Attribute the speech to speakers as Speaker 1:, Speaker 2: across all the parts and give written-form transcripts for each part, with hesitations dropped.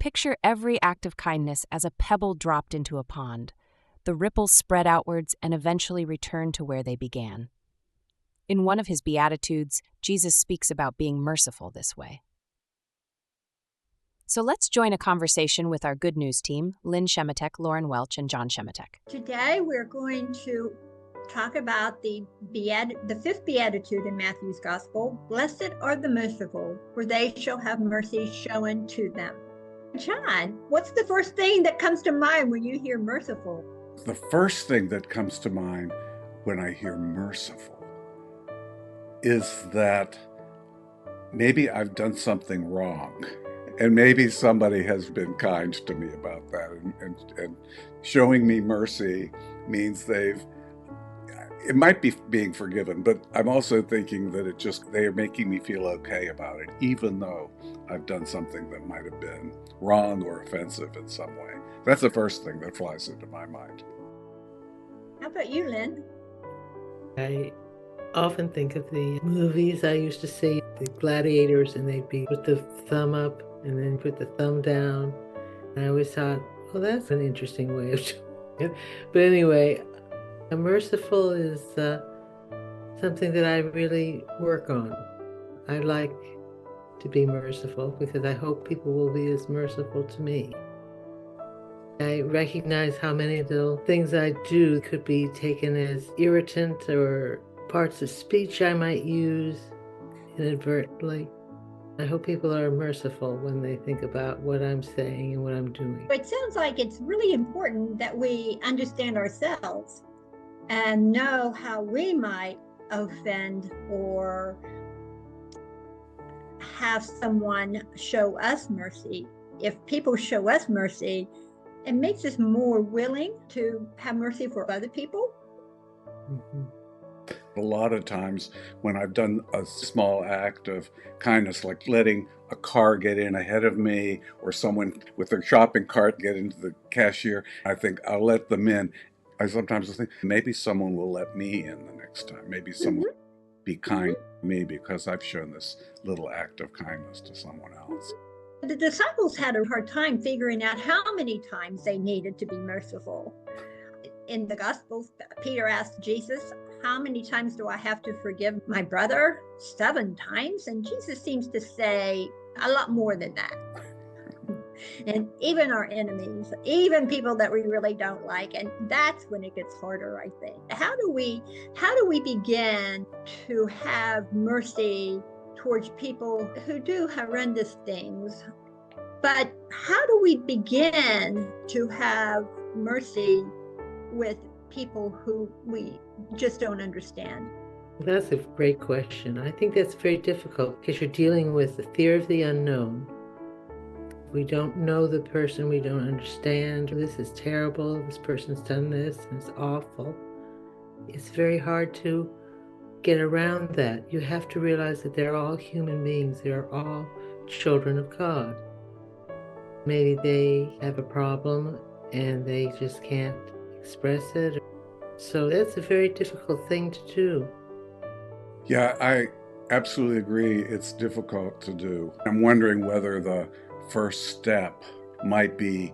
Speaker 1: Picture every act of kindness as a pebble dropped into a pond. The ripples spread outwards and eventually return to where they began. In one of his Beatitudes, Jesus speaks about being merciful this way. So let's join a conversation with our Good News team, Lynn Shematek, Lauren Welch, and Jon Shematek.
Speaker 2: Today we're going to talk about the fifth Beatitude in Matthew's Gospel. Blessed are the merciful, for they shall have mercy shown to them. Jon, what's the first thing that comes to mind when you hear merciful?
Speaker 3: The first thing that comes to mind when I hear merciful is that maybe I've done something wrong. And maybe somebody has been kind to me about that. And showing me mercy means it might be being forgiven, but I'm also thinking that they are making me feel okay about it, even though I've done something that might have been wrong or offensive in some way. That's the first thing that flies into my mind.
Speaker 2: How about you, Lynn?
Speaker 4: I often think of the movies I used to see, the gladiators, and they'd be put the thumb up and then put the thumb down. And I always thought, well, that's an interesting way of doing it. But anyway, merciful is something that I really work on. I like to be merciful because I hope people will be as merciful to me. I recognize how many little things I do could be taken as irritant or parts of speech I might use inadvertently. I hope people are merciful when they think about what I'm saying and what I'm doing.
Speaker 2: It sounds like it's really important that we understand ourselves and know how we might offend or have someone show us mercy. If people show us mercy, it makes us more willing to have mercy for other people.
Speaker 4: Mm-hmm.
Speaker 3: A lot of times when I've done a small act of kindness, like letting a car get in ahead of me or someone with their shopping cart get into the cashier, I think I'll let them in. I sometimes think maybe someone will let me in the next time. Maybe someone will be kind to me because I've shown this little act of kindness to someone else.
Speaker 2: The disciples had a hard time figuring out how many times they needed to be merciful. In the Gospels, Peter asked Jesus, how many times do I have to forgive my brother? 7 times? And Jesus seems to say a lot more than that. And even our enemies, even people that we really don't like. And that's when it gets harder, I think. How do we begin to have mercy towards people who do horrendous things? But how do we begin to have mercy with people who we just don't understand?
Speaker 4: That's a great question. I think that's very difficult because you're dealing with the fear of the unknown. We don't know the person, we don't understand. This is terrible, this person's done this, and it's awful. It's very hard to get around that. You have to realize that they're all human beings, they're all children of God. Maybe they have a problem and they just can't express it. So that's a very difficult thing to do.
Speaker 3: Yeah, I absolutely agree. It's difficult to do. I'm wondering whether the first step might be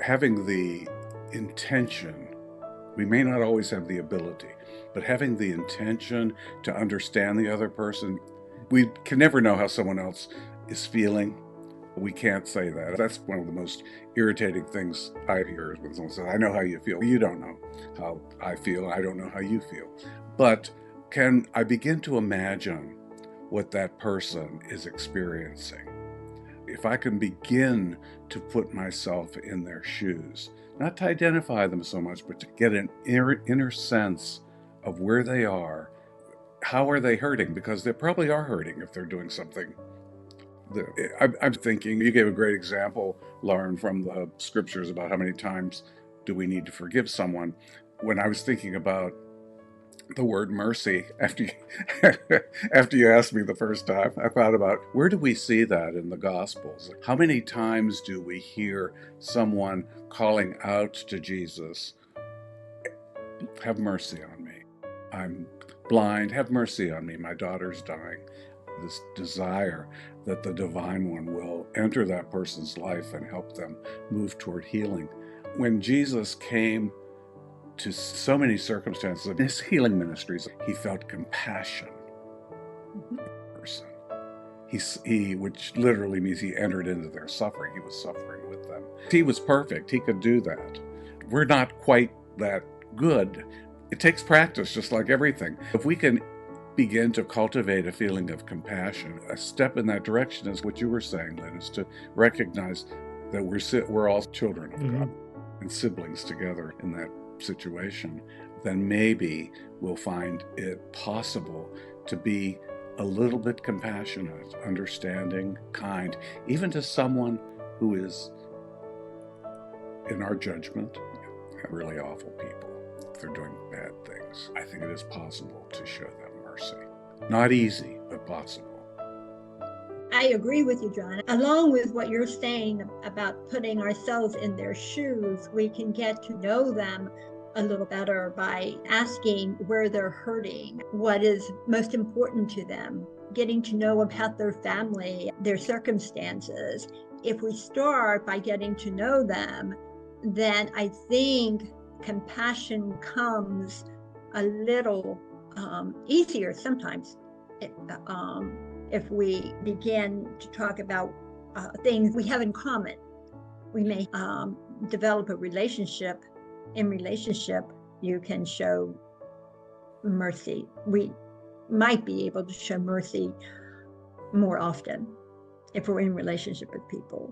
Speaker 3: having the intention. We may not always have the ability, but having the intention to understand the other person. We can never know how someone else is feeling. We can't say that. That's one of the most irritating things I hear is when someone says, I know how you feel. You don't know how I feel. I don't know how you feel. But can I begin to imagine what that person is experiencing? If I can begin to put myself in their shoes, not to identify them so much, but to get an inner sense of where they are, how are they hurting? Because they probably are hurting if they're doing something. I'm thinking, you gave a great example, Lauren, from the scriptures about how many times do we need to forgive someone. When I was thinking about the word mercy, after you asked me the first time, I thought about, where do we see that in the Gospels? How many times do we hear someone calling out to Jesus, have mercy on me. I'm blind, have mercy on me. My daughter's dying. This desire that the Divine One will enter that person's life and help them move toward healing. When Jesus came to so many circumstances of his healing ministries, he felt compassion for the person. He, which literally means he entered into their suffering. He was suffering with them. He was perfect. He could do that. We're not quite that good. It takes practice, just like everything. If we can begin to cultivate a feeling of compassion, a step in that direction is what you were saying, Lynn, is to recognize that we're all children of God and siblings together in that situation. Then maybe we'll find it possible to be a little bit compassionate, understanding, kind, even to someone who is, in our judgment, really awful people. If they're doing bad things, I think it is possible to show them mercy. Not easy, but possible.
Speaker 2: I agree with you, Jon. Along with what you're saying about putting ourselves in their shoes, we can get to know them a little better by asking where they're hurting, what is most important to them, getting to know about their family, their circumstances. If we start by getting to know them, then I think compassion comes a little easier sometimes. If we begin to talk about things we have in common, we may develop a relationship. In relationship, you can show mercy. We might be able to show mercy more often if we're in relationship with people.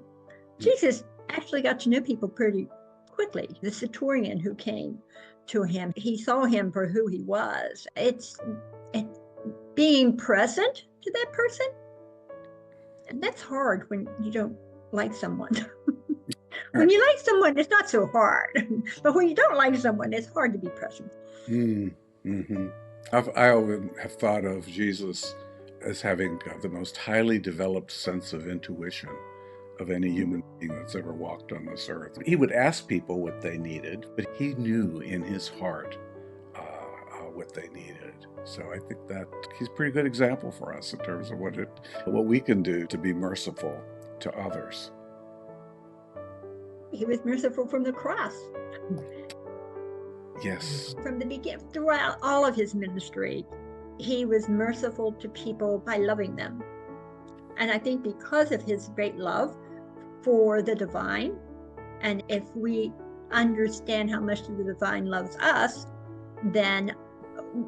Speaker 2: Jesus actually got to know people pretty quickly. The centurion who came to him, he saw him for who he was. It's being present to that person. And that's hard when you don't like someone. When you like someone, it's not so hard. But when you don't like someone, it's hard to be present.
Speaker 3: I often have thought of Jesus as having the most highly developed sense of intuition of any human being that's ever walked on this earth. He would ask people what they needed, but he knew in his heart what they needed. So I think that he's a pretty good example for us in terms of what we can do to be merciful to others.
Speaker 2: He was merciful from the cross.
Speaker 3: Yes.
Speaker 2: From the beginning, throughout all of his ministry, he was merciful to people by loving them. And I think because of his great love for the divine, and if we understand how much the divine loves us, then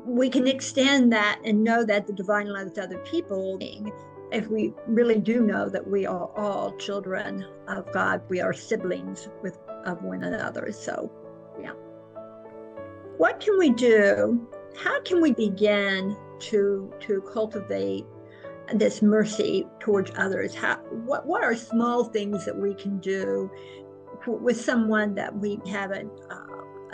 Speaker 2: we can extend that and know that the divine loves other people. If we really do know that we are all children of God, we are siblings of one another. So, yeah. What can we do? How can we begin to cultivate this mercy towards others? What are small things that we can do with someone that we haven't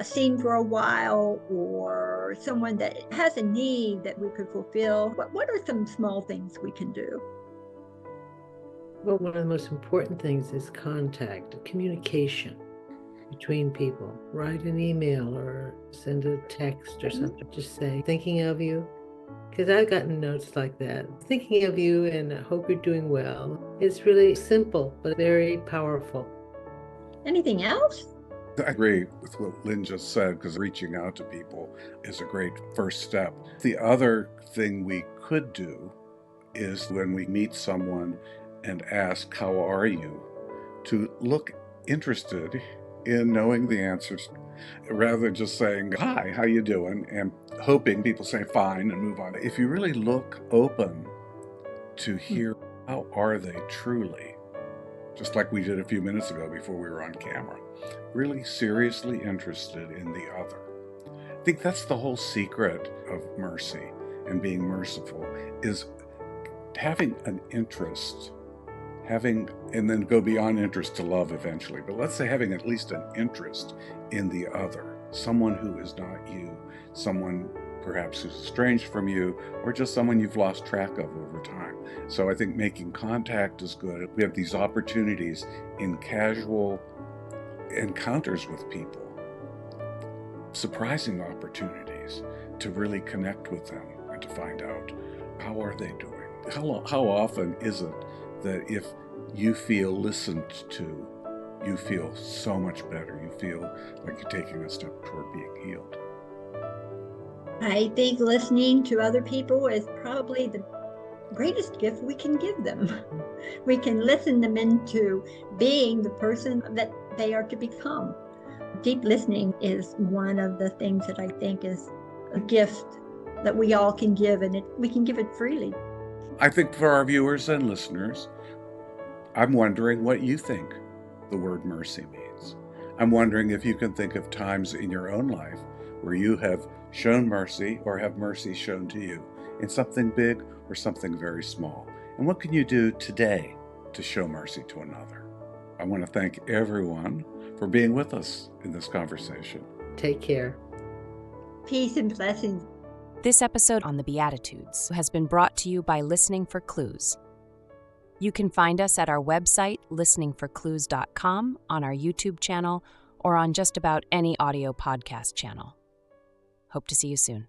Speaker 2: seen for a while, or someone that has a need that we could fulfill? What are some small things we can do?
Speaker 4: Well, one of the most important things is contact, communication between people. Write an email or send a text or something. Just say, thinking of you. Because I've gotten notes like that. Thinking of you and I hope you're doing well. It's really simple, but very powerful.
Speaker 2: Anything else?
Speaker 3: I agree with what Lynn just said, because reaching out to people is a great first step. The other thing we could do is when we meet someone and ask, how are you? To look interested in knowing the answers, rather than just saying, hi, how you doing? And hoping people say fine and move on. If you really look open to hear, how are they truly? Just like we did a few minutes ago before we were on camera. Really seriously interested in the other. I think that's the whole secret of mercy and being merciful, is having an interest, and then go beyond interest to love eventually. But let's say having at least an interest in the other, someone who is not you, someone perhaps who's estranged from you, or just someone you've lost track of over time. So I think making contact is good. We have these opportunities in casual encounters with people, surprising opportunities to really connect with them and to find out, how are they doing? how often is it that if you feel listened to, you feel so much better? You feel like you're taking a step toward being healed.
Speaker 2: I think listening to other people is probably the greatest gift we can give them. We can listen them into being the person that they are to become. Deep listening is one of the things that I think is a gift that we all can give, and we can give it freely.
Speaker 3: I think for our viewers and listeners, I'm wondering what you think the word mercy means. I'm wondering if you can think of times in your own life where you have shown mercy or have mercy shown to you in something big or something very small. And what can you do today to show mercy to another? I want to thank everyone for being with us in this conversation.
Speaker 4: Take care.
Speaker 2: Peace and blessings.
Speaker 1: This episode on the Beatitudes has been brought to you by Listening for Clues. You can find us at our website, listeningforclues.com, on our YouTube channel, or on just about any audio podcast channel. Hope to see you soon.